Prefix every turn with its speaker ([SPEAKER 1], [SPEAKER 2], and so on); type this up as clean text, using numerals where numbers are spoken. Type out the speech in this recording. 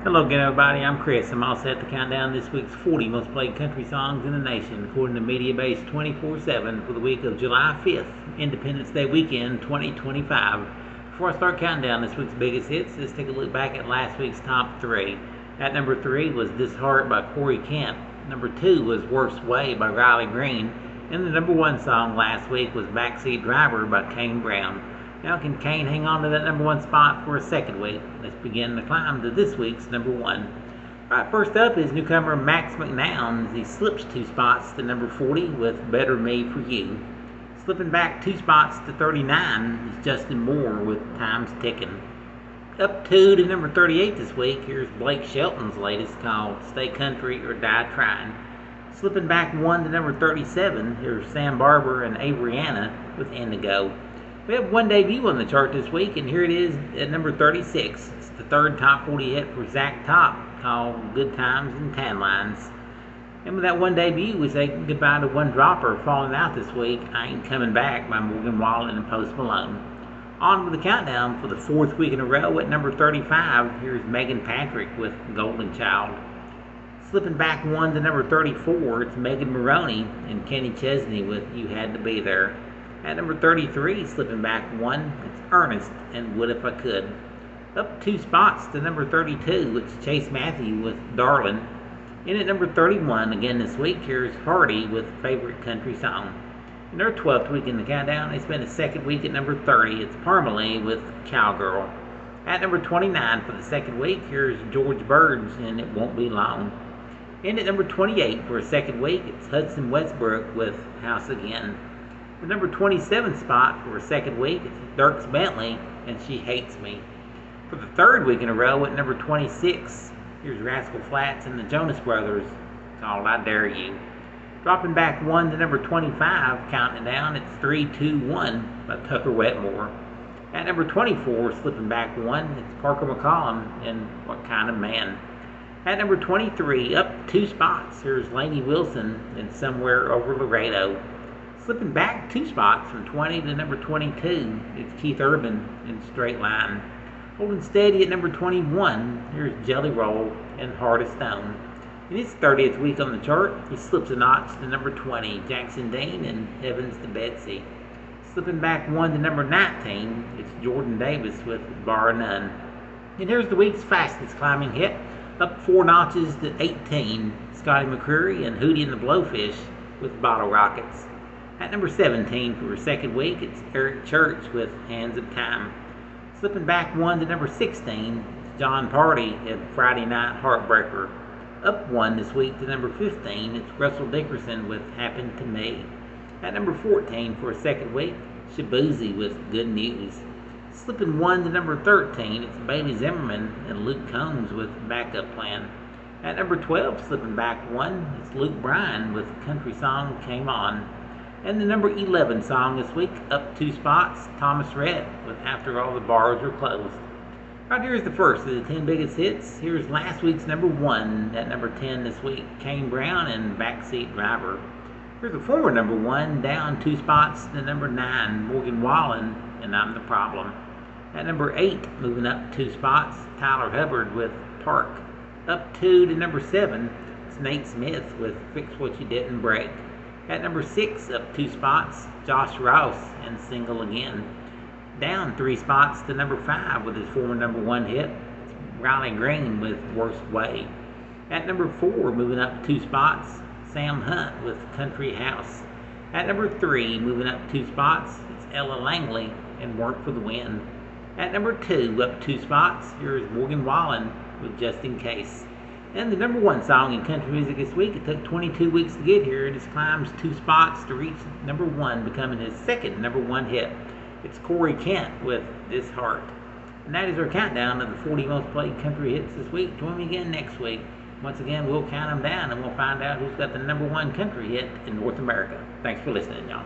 [SPEAKER 1] Hello again, everybody. I'm Chris. I'm all set to count down this week's 40 most played country songs in the nation, according to MediaBase 24/7 for the week of July 5th, Independence Day weekend 2025. Before I start counting down this week's biggest hits, let's take a look back at last week's top three. At number 3 was This Heart by Corey Kent. Number 2 was Worst Way by Riley Green. And the number 1 song last week was Backseat Driver by Kane Brown. Now can Kane hang on to that number 1 spot for a second week? Let's begin the climb to this week's number 1. Alright, first up is newcomer Max McNown as he slips 2 spots to number 40 with Better Me For You. Slipping back 2 spots to 39 is Justin Moore with Time's Ticking. Up 2 to number 38 this week, here's Blake Shelton's latest called Stay Country or Die Trying. Slipping back 1 to number 37, here's Sam Barber and Avriana with Indigo. We have one debut on the chart this week, and here it is at number 36. It's the third top 40 hit for Zach Top, called Good Times and Tan Lines. And with that one debut, we say goodbye to one dropper falling out this week, I Ain't Coming Back by Morgan Wallen and Post Malone. On with the countdown for the 4th week in a row at number 35, here's Megan Patrick with Golden Child. Slipping back 1 to number 34, it's Megan Maroney and Kenny Chesney with You Had To Be There. At number 33, slipping back 1, it's Ernest and What If I Could. Up 2 spots to number 32, it's Chase Matthew with Darlin'. And at number 31, again this week, here's Hardy with Favorite Country Song. In their 12th week in the countdown, they spent a second week at number 30, it's Parmalee with Cowgirl. At number 29 for the second week, here's George Burns and It Won't Be Long. And at number 28 for a second week, it's Hudson Westbrook with House Again. The number 27 spot for a second week, it's Dierks Bentley and She Hates Me. For the 3rd week in a row at number 26, here's Rascal Flatts and the Jonas Brothers, called I Dare You. Dropping back 1 to number 25, counting it down, it's 3, 2, 1 by Tucker Wetmore. At number 24, slipping back 1, it's Parker McCollum and What Kind of Man. At number 23, up 2 spots, here's Lainey Wilson and Somewhere Over Laredo. Slipping back 2 spots from 20 to number 22, it's Keith Urban in Straight Line. Holding steady at number 21, here's Jelly Roll and Heart of Stone. In his 30th week on the chart, he slips a notch to number 20, Jackson Dean and Heavens to Betsy. Slipping back 1 to number 19, it's Jordan Davis with Bar None. And here's the week's fastest climbing hit, up 4 notches to 18, Scotty McCreery and Hootie and the Blowfish with Bottle Rockets. At number 17 for a second week, it's Eric Church with Hands of Time. Slipping back 1 to number 16, it's John Party and Friday Night Heartbreaker. Up 1 this week to number 15, it's Russell Dickerson with Happened to Me. At number 14 for a second week, Shabuzi with Good News. Slipping 1 to number 13, it's Bailey Zimmerman and Luke Combs with Backup Plan. At number 12, slipping back 1, it's Luke Bryan with Country Song Came On. And the number 11 song this week, up 2 spots, Thomas Rhett with After All the Bars Are Closed. Right here is the first of the 10 biggest hits. Here's last week's number 1 at number 10 this week, Kane Brown and Backseat Driver. Here's the former number 1, down 2 spots to number 9, Morgan Wallen and I'm the Problem. At number 8, moving up 2 spots, Tyler Hubbard with Park. Up 2 to number 7, it's Nate Smith with Fix What You Didn't Break. At number 6, up 2 spots, Josh Rouse and Single Again. Down 3 spots to number 5 with his former number 1 hit, it's Riley Green with Worst Way. At number 4, moving up 2 spots, Sam Hunt with Country House. At number 3, moving up 2 spots, it's Ella Langley and Work for the Wind. At number 2, up 2 spots, here's Morgan Wallen with Just In Case. And the number 1 song in country music this week, it took 22 weeks to get here. It just climbs 2 spots to reach number 1, becoming his second number 1 hit. It's Corey Kent with This Heart. And that is our countdown of the 40 most played country hits this week. Join me again next week. Once again, we'll count them down and we'll find out who's got the number 1 country hit in North America. Thanks for listening, y'all.